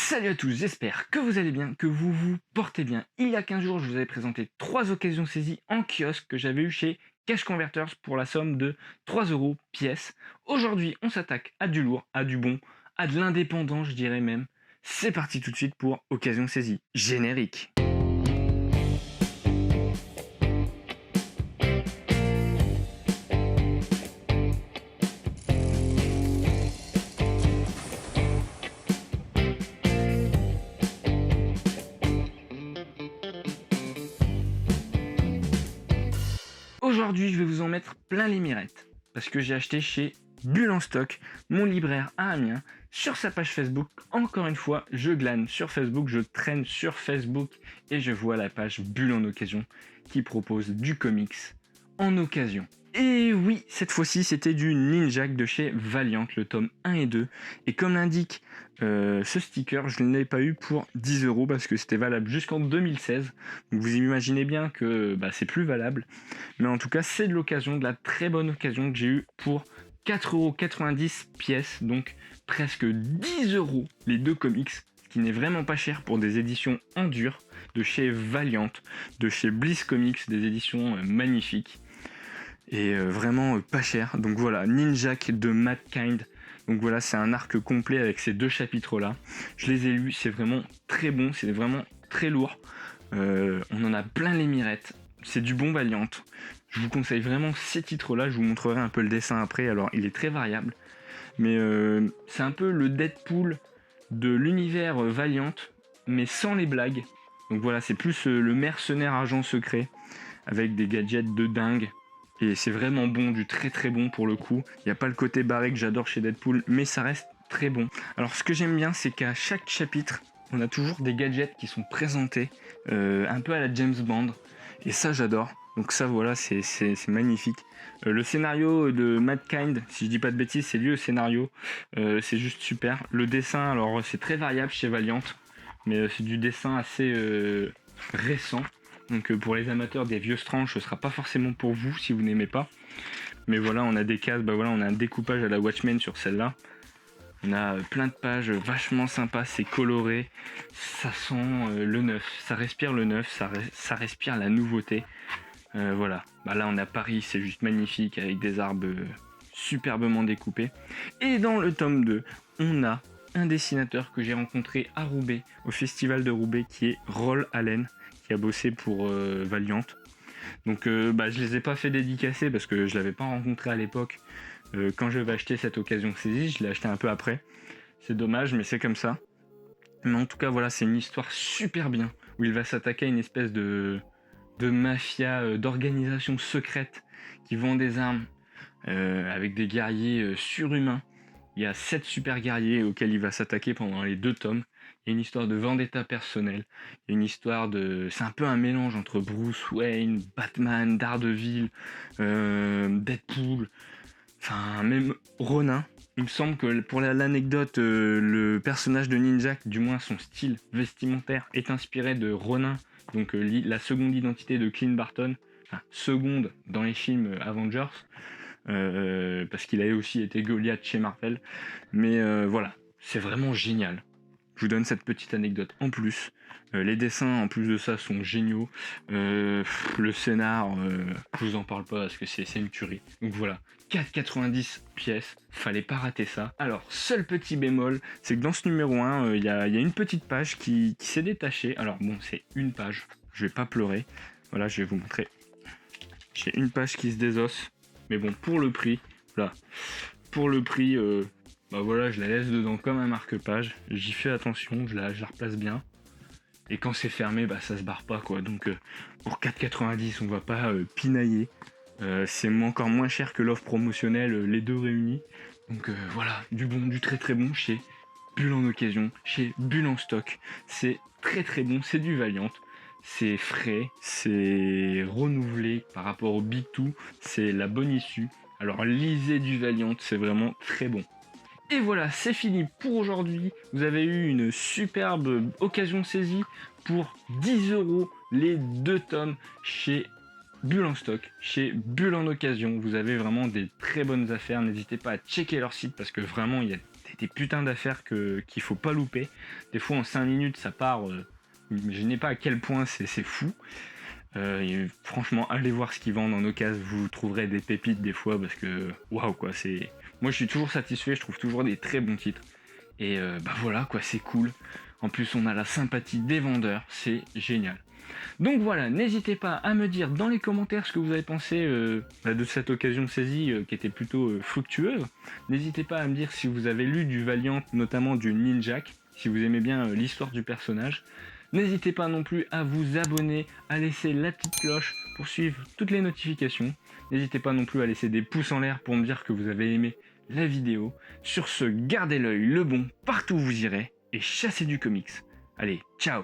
Salut à tous, j'espère que vous allez bien, que vous vous portez bien. Il y a 15 jours, je vous avais présenté 3 occasions saisies en kiosque que j'avais eu chez Cash Converters pour la somme de 3 euros pièce. Aujourd'hui, on s'attaque à du lourd, à du bon, à de l'indépendant, je dirais même. C'est parti tout de suite pour occasion saisie. Générique. Aujourd'hui, je vais vous en mettre plein les mirettes parce que j'ai acheté chez Bulle en stock, mon libraire à Amiens, sur sa page Facebook. Encore une fois, je glane sur Facebook, je traîne sur Facebook et je vois la page Bulle en occasion qui propose du comics en occasion. Et oui, cette fois-ci, c'était du Ninjak de chez Valiant, le tome 1 et 2. Et comme l'indique ce sticker, je ne l'ai pas eu pour 10 euros parce que c'était valable jusqu'en 2016. Donc vous imaginez bien que c'est plus valable. Mais en tout cas, c'est de l'occasion, de la très bonne occasion que j'ai eue pour 4,90 € pièce, donc presque 10 euros les deux comics, ce qui n'est vraiment pas cher pour des éditions en dur de chez Valiant, de chez Bliss Comics, des éditions magnifiques et vraiment pas cher. Donc voilà, Ninjak de Madkind. Donc voilà, c'est un arc complet avec ces deux chapitres là. Je les ai lus, c'est vraiment très bon, c'est vraiment très lourd. On en a plein les mirettes. C'est du bon Valiant. Je vous conseille vraiment ces titres-là. Je vous montrerai un peu le dessin après. Alors, il est très variable. Mais c'est un peu le Deadpool de l'univers Valiant, mais sans les blagues. Donc voilà, c'est plus le mercenaire agent secret, avec des gadgets de dingue. Et c'est vraiment bon, du très très bon pour le coup. Il n'y a pas le côté barré que j'adore chez Deadpool, mais ça reste très bon. Alors, ce que j'aime bien, c'est qu'à chaque chapitre, on a toujours des gadgets qui sont présentés, un peu à la James Bond. Et ça, j'adore. Donc ça, voilà, c'est magnifique. Le scénario de Madkind, si je dis pas de bêtises, c'est lui le scénario. C'est juste super. Le dessin, alors c'est très variable chez Valiant, mais c'est du dessin assez récent. Donc pour les amateurs des vieux Strange, ce sera pas forcément pour vous si vous n'aimez pas. Mais voilà, on a des cases, voilà, on a un découpage à la Watchmen sur celle-là. On a plein de pages vachement sympas, c'est coloré, ça sent le neuf, ça respire le neuf, ça respire la nouveauté. Voilà, là on a Paris, c'est juste magnifique avec des arbres superbement découpés. Et dans le tome 2, on a un dessinateur que j'ai rencontré à Roubaix, au festival de Roubaix, qui est Roll Allen, qui a bossé pour Valiant. Donc je les ai pas fait dédicacer parce que je l'avais pas rencontré à l'époque. Quand je vais acheter cette occasion saisie, je l'ai acheté un peu après. C'est dommage, mais c'est comme ça. Mais en tout cas, voilà, c'est une histoire super bien, où il va s'attaquer à une espèce de mafia, d'organisation secrète qui vend des armes avec des guerriers surhumains. Il y a 7 super guerriers auxquels il va s'attaquer pendant les 2 tomes. Il y a une histoire de vendetta personnelle. Il y a une histoire de... C'est un peu un mélange entre Bruce Wayne, Batman, Daredevil, Deadpool... Enfin, même Ronin. Il me semble que pour l'anecdote, le personnage de Ninjak, du moins son style vestimentaire, est inspiré de Ronin, donc la seconde identité de Clint Barton, enfin seconde dans les films Avengers, parce qu'il a aussi été Goliath chez Marvel. Mais voilà, c'est vraiment génial. Je vous donne cette petite anecdote en plus. Les dessins, en plus de ça, sont géniaux. Le scénar, je vous en parle pas parce que c'est une tuerie. Donc voilà, 4,90 pièces, fallait pas rater ça. Alors, seul petit bémol, c'est que dans ce numéro 1, il y a une petite page qui s'est détachée. Alors bon, c'est une page, je vais pas pleurer. Voilà, je vais vous montrer. J'ai une page qui se désosse. Mais bon, pour le prix, voilà. Pour le prix... voilà, je la laisse dedans comme un marque-page. J'y fais attention, je la replace bien. Et quand c'est fermé, ça se barre pas quoi. Donc pour 4,90, on va pas pinailler. C'est encore moins cher que l'offre promotionnelle, les deux réunis. Donc voilà, du bon, du très très bon chez Bulle en occasion, chez Bulle en stock. C'est très très bon, c'est du Valiant. C'est frais, c'est renouvelé par rapport au Big Two. C'est la bonne issue. Alors lisez du Valiant, c'est vraiment très bon. Et voilà, c'est fini pour aujourd'hui. Vous avez eu une superbe occasion saisie pour 10 € les 2 tomes chez Bulle en stock, chez Bulle en occasion. Vous avez vraiment des très bonnes affaires. N'hésitez pas à checker leur site parce que vraiment il y a des c'est des putains d'affaires qu'il faut pas louper. Des fois en 5 minutes ça part, imaginez pas à quel point c'est fou. Et franchement, allez voir ce qu'ils vendent en occasion, vous trouverez des pépites des fois parce que waouh quoi, c'est. Moi je suis toujours satisfait, je trouve toujours des très bons titres. Et bah voilà quoi, c'est cool. En plus on a la sympathie des vendeurs, c'est génial. Donc voilà, n'hésitez pas à me dire dans les commentaires ce que vous avez pensé de cette occasion saisie qui était plutôt fructueuse. N'hésitez pas à me dire si vous avez lu du Valiant, notamment du Ninjak, si vous aimez bien l'histoire du personnage. N'hésitez pas non plus à vous abonner, à laisser la petite cloche pour suivre toutes les notifications. N'hésitez pas non plus à laisser des pouces en l'air pour me dire que vous avez aimé la vidéo. Sur ce, gardez l'œil le bon partout où vous irez et chassez du comics. Allez, ciao!